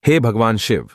हे भगवान शिव,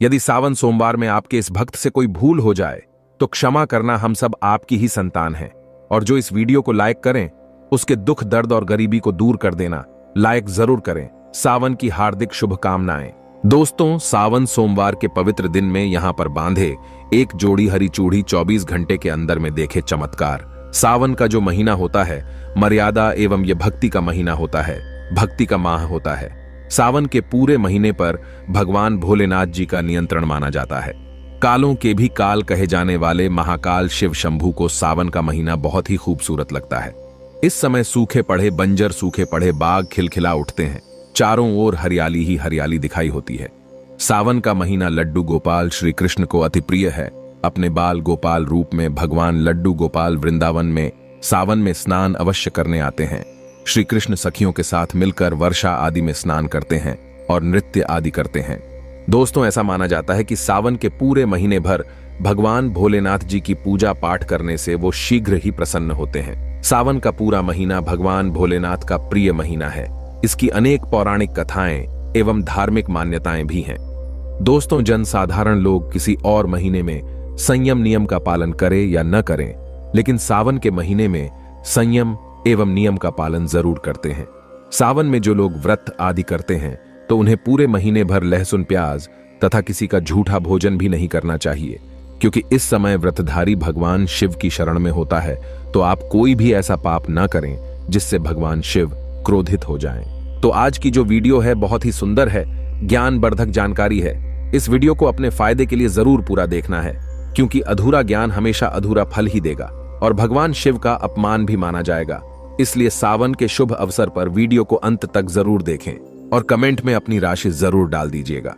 यदि सावन सोमवार में आपके इस भक्त से कोई भूल हो जाए तो क्षमा करना, हम सब आपकी ही संतान हैं। और जो इस वीडियो को लाइक करें उसके दुख दर्द और गरीबी को दूर कर देना। लाइक जरूर करें। सावन की हार्दिक शुभकामनाएं। दोस्तों, सावन सोमवार के पवित्र दिन में यहां पर बांधे एक जोड़ी हरी चूड़ी 24 घंटे के अंदर में देखे चमत्कार। सावन का जो महीना होता है मर्यादा एवं यह भक्ति का महीना होता है, भक्ति का माह होता है। सावन के पूरे महीने पर भगवान भोलेनाथ जी का नियंत्रण माना जाता है। कालों के भी काल कहे जाने वाले महाकाल शिव शंभू को सावन का महीना बहुत ही खूबसूरत लगता है। इस समय सूखे पड़े बंजर, सूखे पड़े बाग खिलखिला उठते हैं। चारों ओर हरियाली ही हरियाली दिखाई होती है। सावन का महीना लड्डू गोपाल श्री कृष्ण को अति प्रिय है। अपने बाल गोपाल रूप में भगवान लड्डू गोपाल वृंदावन में सावन में स्नान अवश्य करने आते हैं। श्री कृष्ण सखियों के साथ मिलकर वर्षा आदि में स्नान करते हैं और नृत्य आदि करते हैं। दोस्तों, ऐसा माना जाता है कि सावन के पूरे महीने भर भगवान भोलेनाथ जी की पूजा पाठ करने से वो शीघ्र ही प्रसन्न होते हैं। सावन का पूरा महीना भगवान भोलेनाथ का प्रिय महीना है। इसकी अनेक पौराणिक कथाएं एवं धार्मिक मान्यताएं भी हैं। दोस्तों, जनसाधारण लोग किसी और महीने में संयम नियम का पालन करें या न करें, लेकिन सावन के महीने में संयम एवं नियम का पालन जरूर करते हैं। सावन में जो लोग व्रत आदि करते हैं तो उन्हें पूरे महीने भर लहसुन प्याज तथा किसी का झूठा भोजन भी नहीं करना चाहिए, क्योंकि इस समय व्रतधारी भगवान शिव की शरण में होता है। तो आप कोई भी ऐसा पाप न करें जिससे भगवान शिव क्रोधित हो जाएं। तो आज की जो वीडियो है बहुत ही सुंदर है, ज्ञानवर्धक जानकारी है। इस वीडियो को अपने फायदे के लिए जरूर पूरा देखना है, क्योंकि अधूरा ज्ञान हमेशा अधूरा फल ही देगा और भगवान शिव का अपमान भी माना जाएगा। इसलिए सावन के शुभ अवसर पर वीडियो को अंत तक जरूर देखें और कमेंट में अपनी राशि जरूर डाल दीजिएगा।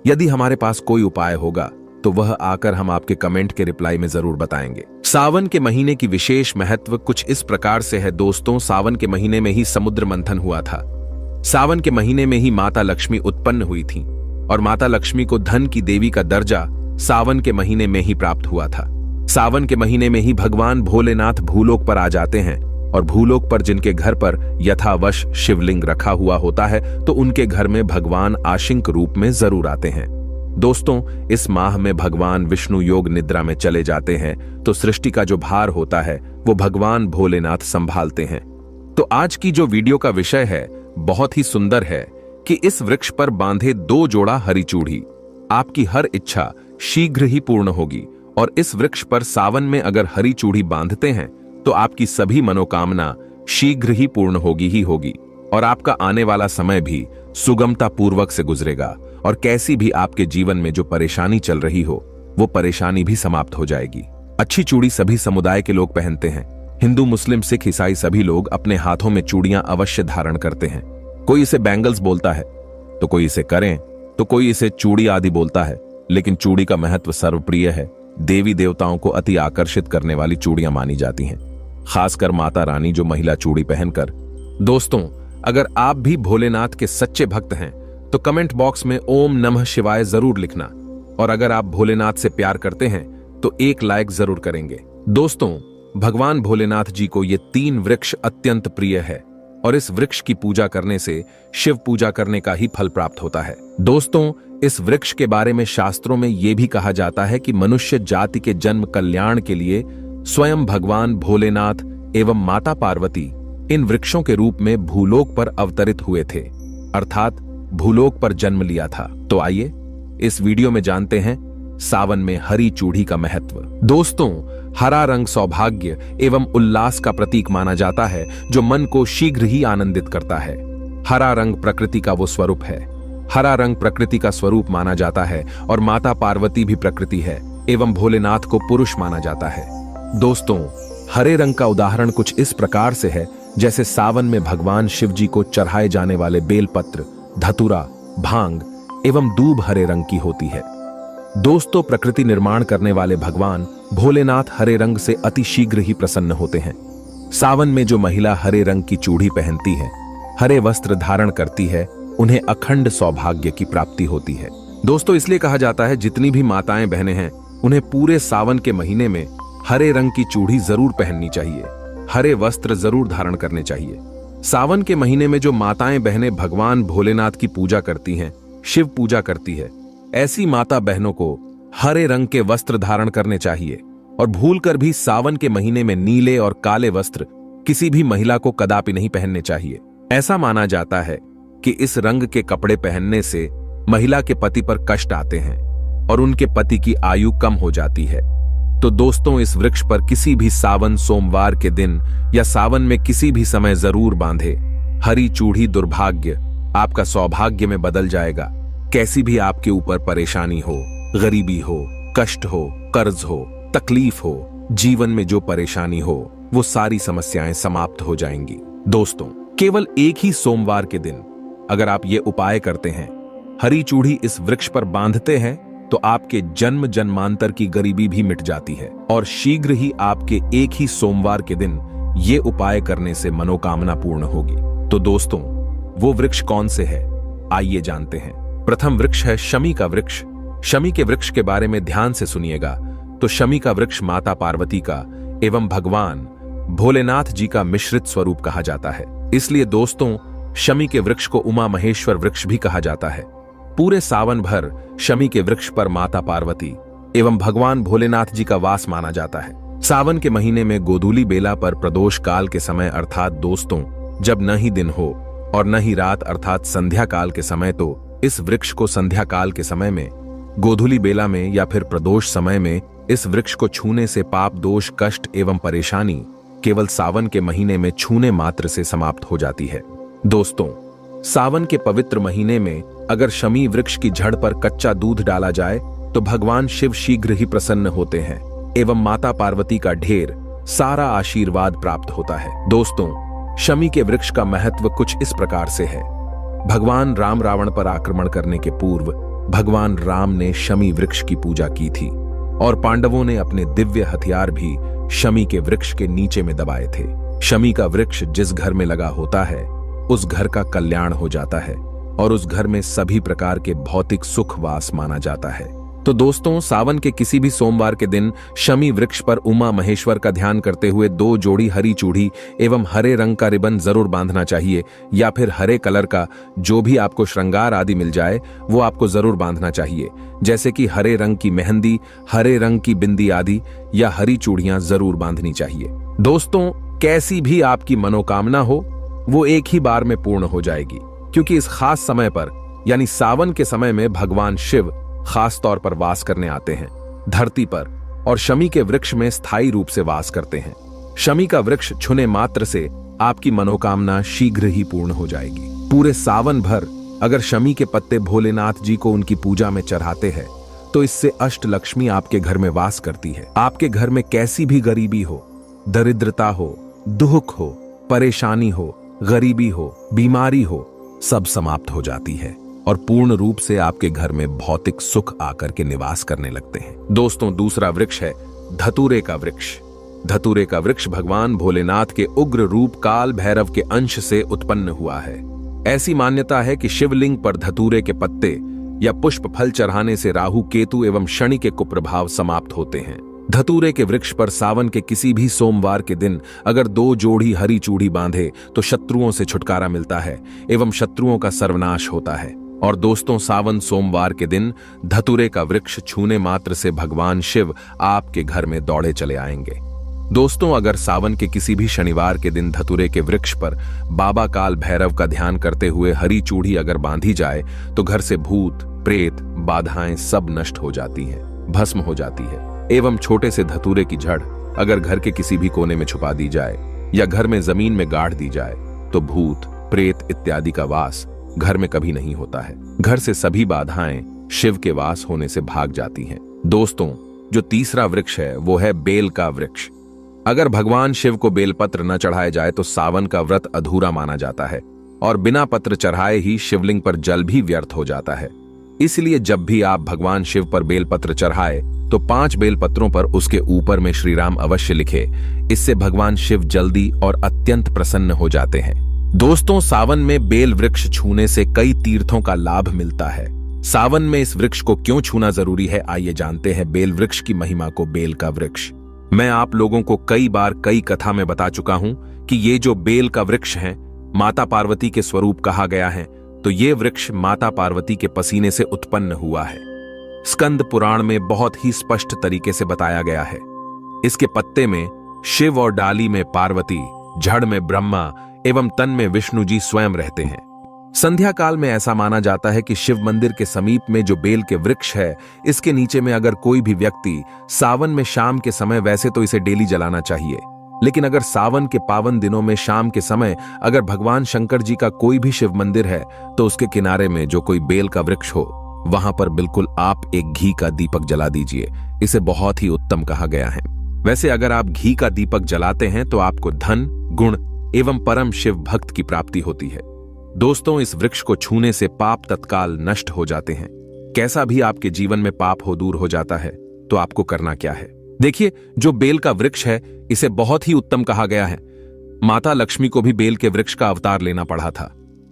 यदि हमारे पास कोई उपाय होगा तो वह आकर हम आपके कमेंट के रिप्लाई में जरूर बताएंगे। सावन के महीने की विशेष महत्व कुछ इस प्रकार से है। दोस्तों, सावन के महीने में ही समुद्र मंथन हुआ था। सावन के महीने में ही माता लक्ष्मी उत्पन्न हुई थी और माता लक्ष्मी को धन की देवी का दर्जा सावन के महीने में ही प्राप्त हुआ था। सावन के महीने में ही भगवान भोलेनाथ भूलोक पर आ जाते हैं और भूलोक पर जिनके घर पर यथावश शिवलिंग रखा हुआ होता है तो उनके घर में भगवान आशिंक रूप में जरूर आते हैं। दोस्तों, इस माह में भगवान विष्णु योग निद्रा में चले जाते हैं तो सृष्टि का जो भार होता है वो भगवान भोलेनाथ संभालते हैं। तो आज की जो वीडियो का विषय है बहुत ही सुंदर है कि इस वृक्ष पर बांधे 2 जोड़ा हरी चूड़ी, आपकी हर इच्छा शीघ्र ही पूर्ण होगी। और इस वृक्ष पर सावन में अगर हरी चूड़ी बांधते हैं तो आपकी सभी मनोकामना शीघ्र ही पूर्ण होगी ही होगी और आपका आने वाला समय भी सुगमता पूर्वक से गुजरेगा और कैसी भी आपके जीवन में जो परेशानी चल रही हो वो परेशानी भी समाप्त हो जाएगी। अच्छी चूड़ी सभी समुदाय के लोग पहनते हैं। हिंदू, मुस्लिम, सिख, ईसाई सभी लोग अपने हाथों में चूड़ियां अवश्य धारण करते हैं। कोई इसे बैंगल्स बोलता है तो कोई इसे करें तो कोई इसे चूड़ी आदि बोलता है, लेकिन चूड़ी का महत्व सर्वप्रिय है। देवी देवताओं को अति आकर्षित करने वाली चूड़ियां मानी जाती हैं, खासकर माता रानी जो महिला चूड़ी पहनकर। दोस्तों, अगर आप भी भोलेनाथ के सच्चे भक्त हैं तो कमेंट बॉक्स में ओम नमः शिवाय जरूर लिखना और अगर आप भोलेनाथ से प्यार करते हैं तो एक लाइक जरूर करेंगे। दोस्तों, भगवान भोलेनाथ जी को ये 3 वृक्ष अत्यंत प्रिय है और इस वृक्ष की पूजा करने से शिव पूजा करने का ही फल प्राप्त होता है। दोस्तों, इस वृक्ष के बारे में शास्त्रों में यह भी कहा जाता है कि मनुष्य जाति के जन्म कल्याण के लिए स्वयं भगवान भोलेनाथ एवं माता पार्वती इन वृक्षों के रूप में भूलोक पर अवतरित हुए थे, अर्थात भूलोक पर जन्म लिया था। तो आइए इस वीडियो में जानते हैं सावन में हरी चूड़ी का महत्व। दोस्तों, हरा रंग सौभाग्य एवं उल्लास का प्रतीक माना जाता है जो मन को शीघ्र ही आनंदित करता है। हरा रंग प्रकृति का वो स्वरूप है। हरा रंग प्रकृति का स्वरूप माना जाता है और माता पार्वती भी प्रकृति है एवं भोलेनाथ को पुरुष माना जाता है। दोस्तों, हरे रंग का उदाहरण कुछ इस प्रकार से है जैसे सावन में भगवान शिव जी को चढ़ाए जाने वाले बेलपत्र, धतूरा, भांग एवं दूब हरे रंग की होती है। दोस्तों, प्रकृति निर्माण करने वाले भगवान भोलेनाथ हरे रंग से अति शीघ्र ही प्रसन्न होते हैं। सावन में जो महिला हरे रंग की चूड़ी पहनती है, हरे वस्त्र धारण करती है, उन्हें अखंड सौभाग्य की प्राप्ति होती है। दोस्तों, इसलिए कहा जाता है जितनी भी माताएं बहनें हैं उन्हें पूरे सावन के महीने में हरे रंग की चूड़ी जरूर पहननी चाहिए, हरे वस्त्र जरूर धारण करने चाहिए। सावन के महीने में जो माताएं बहनें भगवान भोलेनाथ की पूजा करती हैं, शिव पूजा करती है, ऐसी माता बहनों को हरे रंग के वस्त्र धारण करने चाहिए और भूलकर भी सावन के महीने में नीले और काले वस्त्र किसी भी महिला को कदापि नहीं पहनने चाहिए। ऐसा माना जाता है कि इस रंग के कपड़े पहनने से महिला के पति पर कष्ट आते हैं और उनके पति की आयु कम हो जाती है। तो दोस्तों, इस वृक्ष पर किसी भी सावन सोमवार के दिन या सावन में किसी भी समय जरूर बांधे। हरी चूड़ी दुर्भाग्य आपका सौभाग्य में बदल जाएगा। कैसी भी आपके ऊपर परेशानी हो, गरीबी हो, कष्ट हो, कर्ज हो, तकलीफ हो, जीवन में जो परेशानी हो, वो सारी समस्याएं समाप्त हो जाएंगी। दोस्तों, केवल एक ही सोमवार के दिन अगर आप ये उपाय करते हैं, हरी चूड़ी इस वृक्ष पर बांधते हैं, तो आपके जन्म जन्मांतर की गरीबी भी मिट जाती है और शीघ्र ही आपके एक ही सोमवार के दिन ये उपाय करने से मनोकामना पूर्ण होगी। तो दोस्तों, वो वृक्ष कौन से है, आइए जानते हैं। प्रथम वृक्ष है शमी का वृक्ष। शमी के वृक्ष के बारे में ध्यान से सुनिएगा। तो शमी का वृक्ष माता पार्वती का एवं भगवान भोलेनाथ जी का मिश्रित स्वरूप कहा जाता है। इसलिए दोस्तों, शमी के वृक्ष को उमा महेश्वर वृक्ष भी कहा जाता है। पूरे सावन भर शमी के वृक्ष पर माता पार्वती एवं भगवान भोलेनाथ जी का वास माना जाता है। सावन के महीने में गोधूली बेला पर प्रदोष काल के समय अर्थात दोस्तों जब न ही दिन हो और न ही रात अर्थात संध्या काल के समय, तो इस वृक्ष को संध्या काल के समय में, गोधूली बेला में या फिर प्रदोष समय में इस वृक्ष को छूने से पाप दोष कष्ट एवं परेशानी केवल सावन के महीने में छूने मात्र से समाप्त हो जाती है। दोस्तों, सावन के पवित्र महीने में अगर शमी वृक्ष की जड़ पर कच्चा दूध डाला जाए तो भगवान शिव शीघ्र ही प्रसन्न होते हैं एवं माता पार्वती का ढेर सारा आशीर्वाद प्राप्त होता है। दोस्तों, शमी के वृक्ष का महत्व कुछ इस प्रकार से है। भगवान राम रावण पर आक्रमण करने के पूर्व भगवान राम ने शमी वृक्ष की पूजा की थी और पांडवों ने अपने दिव्य हथियार भी शमी के वृक्ष के नीचे में दबाए थे। शमी का वृक्ष जिस घर में लगा होता है उस घर का कल्याण हो जाता है और उस घर में सभी प्रकार के भौतिक सुख वास माना जाता है। तो दोस्तों, सावन के किसी भी सोमवार के दिन शमी वृक्ष पर उमा महेश्वर का ध्यान करते हुए 2 जोड़ी हरी चूड़ी एवं हरे रंग का रिबन जरूर बांधना चाहिए, या फिर हरे कलर का जो भी आपको श्रृंगार आदि मिल जाए वो आपको जरूर बांधना चाहिए, जैसे कि हरे रंग की मेहंदी, हरे रंग की बिंदी आदि या हरी चूड़ियां जरूर बांधनी चाहिए। दोस्तों, कैसी भी आपकी मनोकामना हो वो एक ही बार में पूर्ण हो जाएगी, क्योंकि इस खास समय पर यानी सावन के समय में भगवान शिव खास तौर पर वास करने आते हैं धरती पर और शमी के वृक्ष में स्थायी रूप से वास करते हैं। शमी का वृक्ष छूने मात्र से आपकी मनोकामना शीघ्र ही पूर्ण हो जाएगी। पूरे सावन भर अगर शमी के पत्ते भोलेनाथ जी को उनकी पूजा में चढ़ाते हैं तो इससे अष्ट लक्ष्मी आपके घर में वास करती है। आपके घर में कैसी भी गरीबी हो, दरिद्रता हो, दुख हो, परेशानी हो, गरीबी हो, बीमारी हो, सब समाप्त हो जाती है और पूर्ण रूप से आपके घर में भौतिक सुख आकर के निवास करने लगते हैं। दोस्तों, दूसरा वृक्ष है धतूरे का वृक्ष। धतूरे का वृक्ष भगवान भोलेनाथ के उग्र रूप काल भैरव के अंश से उत्पन्न हुआ है। ऐसी मान्यता है कि शिवलिंग पर धतूरे के पत्ते या पुष्प फल चढ़ाने से राहु केतु एवं शनि के कुप्रभाव समाप्त होते हैं। धतूरे के वृक्ष पर सावन के किसी भी सोमवार के दिन अगर 2 जोड़ी हरी चूड़ी बांधे तो शत्रुओं से छुटकारा मिलता है एवं शत्रुओं का सर्वनाश होता है। और दोस्तों, सावन सोमवार के दिन धतूरे का वृक्ष छूने मात्र से भगवान शिव आपके घर में दौड़े चले आएंगे। दोस्तों, अगर सावन के किसी भी शनिवार के दिन धतूरे के वृक्ष पर बाबा काल भैरव का ध्यान करते हुए हरी चूड़ी अगर बांधी जाए तो घर से भूत प्रेत बाधाएं सब नष्ट हो जाती हैं, भस्म हो जाती है। एवं छोटे से धतूरे की जड़ अगर घर के किसी भी कोने में छुपा दी जाए या घर में जमीन में गाड़ दी जाए तो भूत प्रेत इत्यादि का वास घर में कभी नहीं होता है। घर से सभी बाधाएं शिव के वास होने से भाग जाती हैं। दोस्तों, जो तीसरा वृक्ष है वो है बेल का वृक्ष। अगर भगवान शिव को बेलपत्र न चढ़ाए जाए तो सावन का व्रत अधूरा माना जाता है और बिना पत्र चढ़ाए ही शिवलिंग पर जल भी व्यर्थ हो जाता है। इसलिए जब भी आप भगवान शिव पर बेलपत्र चढ़ाए तो 5 बेलपत्रों पर उसके ऊपर में श्री राम अवश्य लिखे। इससे भगवान शिव जल्दी और अत्यंत प्रसन्न हो जाते हैं। दोस्तों, सावन में बेल वृक्ष छूने से कई तीर्थों का लाभ मिलता है। सावन में इस वृक्ष को क्यों छूना जरूरी है, आइए जानते हैं बेल वृक्ष की महिमा को। बेल का वृक्ष मैं आप लोगों को कई बार कई कथा में बता चुका हूं कि ये जो बेल का वृक्ष है माता पार्वती के स्वरूप कहा गया है। तो ये वृक्ष माता पार्वती के पसीने से उत्पन्न हुआ है। स्कंद पुराण में बहुत ही स्पष्ट तरीके से बताया गया है। इसके पत्ते में शिव और डाली में पार्वती, जड़ में ब्रह्मा एवं तन में विष्णु जी स्वयं रहते हैं। संध्या काल में ऐसा माना जाता है कि शिव मंदिर के समीप में जो बेल के वृक्ष है, इसके नीचे में अगर कोई भी व्यक्ति सावन में शाम के समय, वैसे तो इसे डेली जलाना चाहिए, लेकिन अगर सावन के पावन दिनों में शाम के समय अगर भगवान शंकर जी का कोई भी शिव मंदिर है तो उसके किनारे में जो कोई बेल का वृक्ष हो, वहां पर बिल्कुल आप एक घी का दीपक जला दीजिए। इसे बहुत ही उत्तम कहा गया है। वैसे अगर आप घी का दीपक जलाते हैं तो आपको धन, गुण एवं परम शिव भक्त की प्राप्ति होती है। दोस्तों, इस वृक्ष को छूने से पाप तत्काल नष्ट हो जाते हैं। कैसा भी आपके जीवन में पाप हो दूर हो जाता है। तो आपको करना क्या है? देखिए, जो बेल का वृक्ष है इसे बहुत ही उत्तम कहा गया है। माता लक्ष्मी को भी बेल के वृक्ष का अवतार लेना पड़ा था।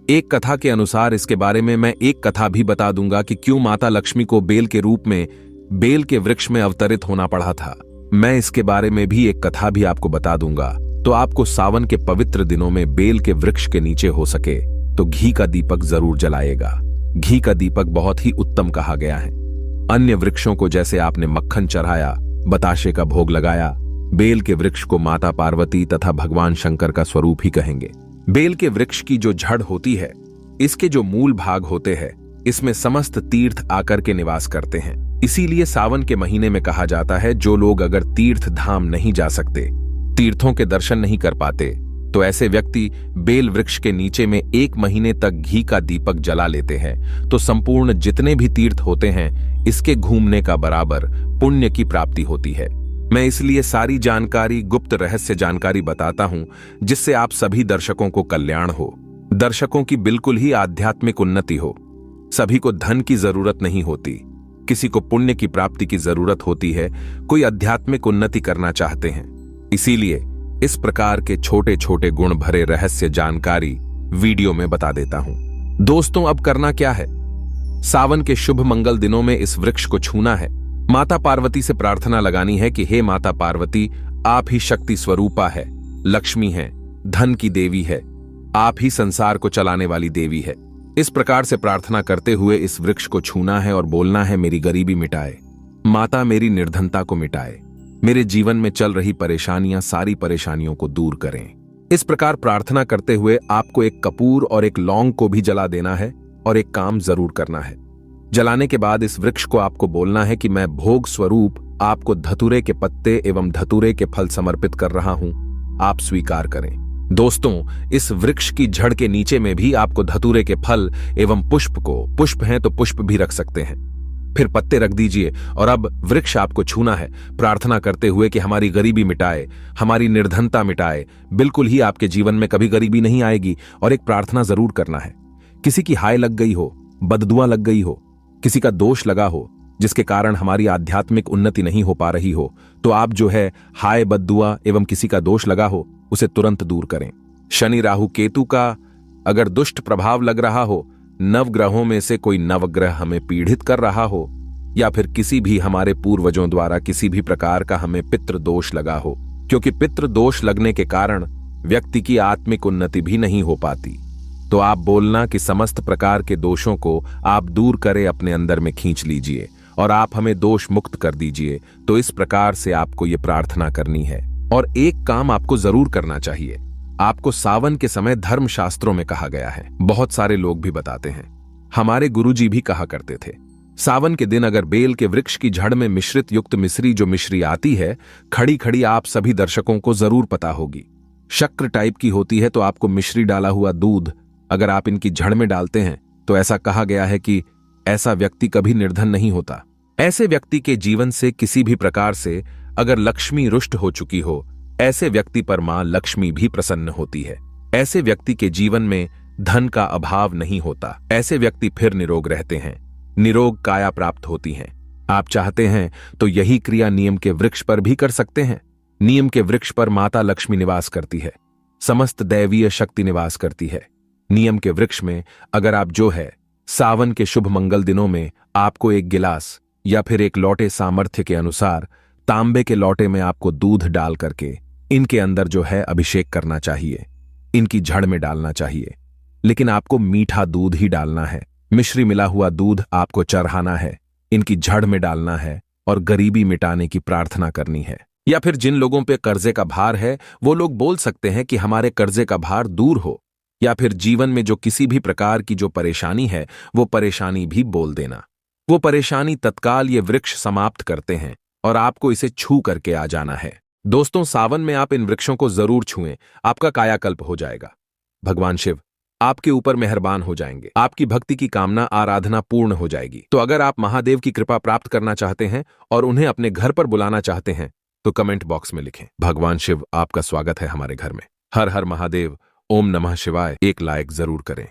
एक कथा के अनुसार इसके बारे में मैं एक कथा भी बता दूंगा कि क्यों माता लक्ष्मी को बेल के रूप में बेल के वृक्ष में अवतरित होना पड़ा था। मैं इसके बारे में भी एक कथा भी आपको बता दूंगा। तो आपको सावन के पवित्र दिनों में बेल के वृक्ष के नीचे हो सके तो घी का दीपक जरूर जलाएगा। घी का दीपक बहुत ही उत्तम कहा गया है। अन्य वृक्षों को जैसे आपने मक्खन चढ़ाया, बताशे का भोग लगाया, बेल के वृक्ष को माता पार्वती तथा भगवान शंकर का स्वरूप ही कहेंगे। बेल के वृक्ष की जो जड़ होती है, इसके जो मूल भाग होते हैं, इसमें समस्त तीर्थ आकर के निवास करते हैं। इसीलिए सावन के महीने में कहा जाता है, जो लोग अगर तीर्थ धाम नहीं जा सकते, तीर्थों के दर्शन नहीं कर पाते, तो ऐसे व्यक्ति बेल वृक्ष के नीचे में 1 महीने तक घी का दीपक जला लेते हैं तो संपूर्ण जितने भी तीर्थ होते हैं, इसके घूमने का बराबर पुण्य की प्राप्ति होती है। मैं इसलिए सारी जानकारी, गुप्त रहस्य जानकारी बताता हूं, जिससे आप सभी दर्शकों को कल्याण हो, दर्शकों की बिल्कुल ही आध्यात्मिक उन्नति हो। सभी को धन की जरूरत नहीं होती, किसी को पुण्य की प्राप्ति की जरूरत होती है, कोई आध्यात्मिक उन्नति करना चाहते हैं। इसीलिए इस प्रकार के छोटे छोटे गुण भरे रहस्य जानकारी वीडियो में बता देता हूं। दोस्तों, अब करना क्या है? सावन के शुभ मंगल दिनों में इस वृक्ष को छूना है। माता पार्वती से प्रार्थना लगानी है कि हे माता पार्वती, आप ही शक्ति स्वरूपा है, लक्ष्मी है, धन की देवी है, आप ही संसार को चलाने वाली देवी है। इस प्रकार से प्रार्थना करते हुए इस वृक्ष को छूना है और बोलना है, मेरी गरीबी मिटाए माता, मेरी निर्धनता को मिटाए, मेरे जीवन में चल रही परेशानियां, सारी परेशानियों को दूर करें। इस प्रकार प्रार्थना करते हुए आपको एक कपूर और एक लौंग को भी जला देना है और एक काम जरूर करना है। जलाने के बाद इस वृक्ष को आपको बोलना है कि मैं भोग स्वरूप आपको धतूरे के पत्ते एवं धतूरे के फल समर्पित कर रहा हूं, आप स्वीकार करें। दोस्तों, इस वृक्ष की जड़ के नीचे में भी आपको धतूरे के फल एवं पुष्प को, पुष्प हैं तो पुष्प भी रख सकते हैं, फिर पत्ते रख दीजिए और अब वृक्ष आपको छूना है, प्रार्थना करते हुए कि हमारी गरीबी मिटाए, हमारी निर्धनता मिटाए, बिल्कुल ही आपके जीवन में कभी गरीबी नहीं आएगी। और एक प्रार्थना जरूर करना है, किसी की हाय लग गई हो, बददुआ लग गई हो, किसी का दोष लगा हो, जिसके कारण हमारी आध्यात्मिक उन्नति नहीं हो पा रही हो, तो आप जो है हाय, बददुआ एवं किसी का दोष लगा हो, उसे तुरंत दूर करें। शनि, राहु, केतु का अगर दुष्ट प्रभाव लग रहा हो, नवग्रहों में से कोई नवग्रह हमें पीड़ित कर रहा हो, या फिर किसी भी हमारे पूर्वजों द्वारा किसी भी प्रकार का हमें पितृ दोष लगा हो, क्योंकि पितृ दोष लगने के कारण व्यक्ति की आत्मिक उन्नति भी नहीं हो पाती, तो आप बोलना कि समस्त प्रकार के दोषों को आप दूर करें, अपने अंदर में खींच लीजिए और आप हमें दोष मुक्त कर दीजिए। तो इस प्रकार से आपको ये प्रार्थना करनी है। और एक काम आपको जरूर करना चाहिए, आपको सावन के समय धर्म शास्त्रों में कहा गया है, बहुत सारे लोग भी बताते हैं, हमारे गुरुजी भी कहा करते थे, सावन के दिन अगर बेल के वृक्ष की जड़ में मिश्रित युक्त मिश्री, जो मिश्री आती है खड़ी खड़ी, आप सभी दर्शकों को जरूर पता होगी, शक्कर टाइप की होती है, तो आपको मिश्री डाला हुआ दूध अगर आप इनकी जड़ में डालते हैं तो ऐसा कहा गया है कि ऐसा व्यक्ति कभी निर्धन नहीं होता। ऐसे व्यक्ति के जीवन से किसी भी प्रकार से अगर लक्ष्मी रुष्ट हो चुकी हो, ऐसे व्यक्ति पर मां लक्ष्मी भी प्रसन्न होती है। ऐसे व्यक्ति के जीवन में धन का अभाव नहीं होता, ऐसे व्यक्ति फिर निरोग रहते हैं, निरोग काया प्राप्त होती है। आप चाहते हैं तो यही क्रिया नीम के वृक्ष पर भी कर सकते हैं। नीम के वृक्ष पर माता लक्ष्मी निवास करती है, समस्त दैवीय शक्ति निवास करती है। नीम के वृक्ष में अगर आप जो है सावन के शुभ मंगल दिनों में आपको एक गिलास या फिर एक लोटे सामर्थ्य के अनुसार तांबे के लोटे में आपको दूध डाल करके इनके अंदर जो है अभिषेक करना चाहिए, इनकी जड़ में डालना चाहिए। लेकिन आपको मीठा दूध ही डालना है। मिश्री मिला हुआ दूध आपको चढ़ाना है, इनकी जड़ में डालना है और गरीबी मिटाने की प्रार्थना करनी है। या फिर जिन लोगों पे कर्जे का भार है वो लोग बोल सकते हैं कि हमारे कर्जे का भार दूर हो। या फिर जीवन में जो किसी भी प्रकार की जो परेशानी है वो परेशानी भी बोल देना। वो परेशानी तत्काल ये वृक्ष समाप्त करते हैं और आपको इसे छू करके आ जाना है। दोस्तों, सावन में आप इन वृक्षों को जरूर छुएं, आपका कायाकल्प हो जाएगा। भगवान शिव आपके ऊपर मेहरबान हो जाएंगे, आपकी भक्ति की कामना आराधना पूर्ण हो जाएगी। तो अगर आप महादेव की कृपा प्राप्त करना चाहते हैं और उन्हें अपने घर पर बुलाना चाहते हैं तो कमेंट बॉक्स में लिखें, भगवान शिव आपका स्वागत है हमारे घर में। हर हर महादेव, ओम नमः शिवाय एक लाइक जरूर करें।